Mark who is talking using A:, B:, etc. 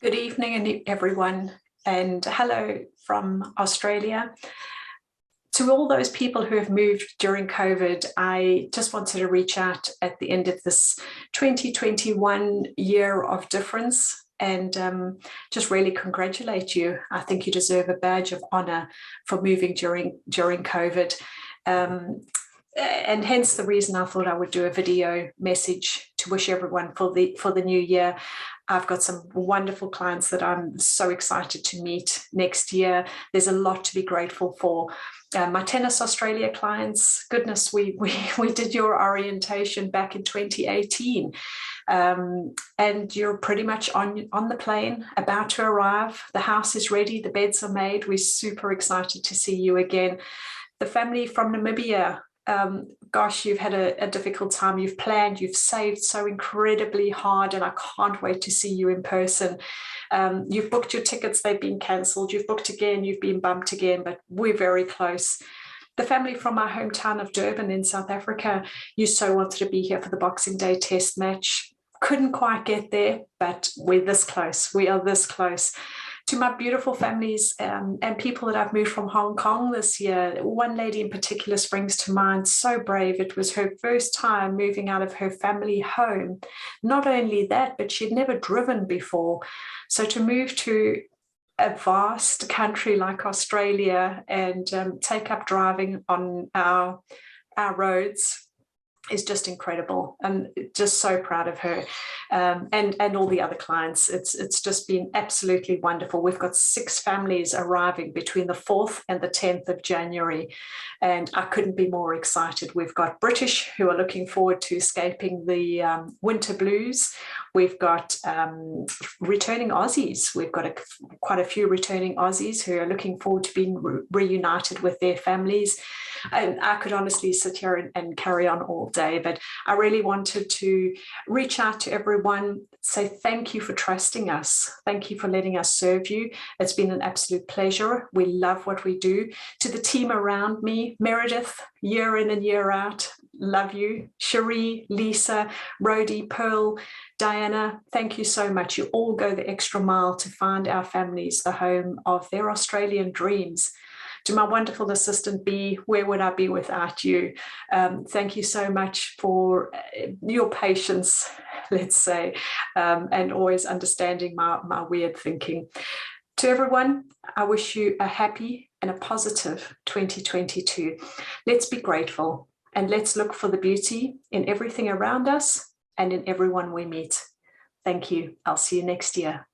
A: Good evening, everyone, and hello from Australia. To all those people who have moved during COVID, I just wanted to reach out at the end of this 2021 year of difference and just really congratulate you. I think you deserve a badge of honor for moving during COVID. And hence the reason I thought I would do a video message to wish everyone for the new year. I've got some wonderful clients that I'm so excited to meet next year. There's a lot to be grateful for. My Tennis Australia clients, goodness, we did your orientation back in 2018. And you're pretty much on the plane, about to arrive. The house is ready, the beds are made. We're super excited to see you again. The family from Namibia, gosh, you've had a difficult time. You've planned, you've saved so incredibly hard, and I can't wait to see you in person. You've booked your tickets, they've been cancelled. You've booked again, you've been bumped again, but we're very close. The family from my hometown of Durban in South Africa, you so wanted to be here for the Boxing Day test match. Couldn't quite get there, but we're this close. We are this close. To my beautiful families and people that I've moved from Hong Kong this year, one lady in particular springs to mind, so brave. It was her first time moving out of her family home. Not only that, but she'd never driven before. So to move to a vast country like Australia and take up driving on our roads is just incredible, and just so proud of her and all the other clients. It's just been absolutely wonderful. We've got 6 families arriving between the 4th and the 10th of January, and I couldn't be more excited. We've got British who are looking forward to escaping the winter blues. We've got returning Aussies. We've got quite a few returning Aussies who are looking forward to being reunited with their families. And I could honestly sit here and carry on all day, but I really wanted to reach out to everyone, say thank you for trusting us. Thank you for letting us serve you. It's been an absolute pleasure. We love what we do. To the team around me, Meredith, year in and year out, love you. Cherie, Lisa, Rhodey, Pearl, Diana, thank you so much. You all go the extra mile to find our families the home of their Australian dreams. To my wonderful assistant B, where would I be without you? Thank you so much for your patience, let's say, and always understanding my weird thinking. To everyone, I wish you a happy and a positive 2022. Let's be grateful and let's look for the beauty in everything around us and in everyone we meet. Thank you. I'll see you next year.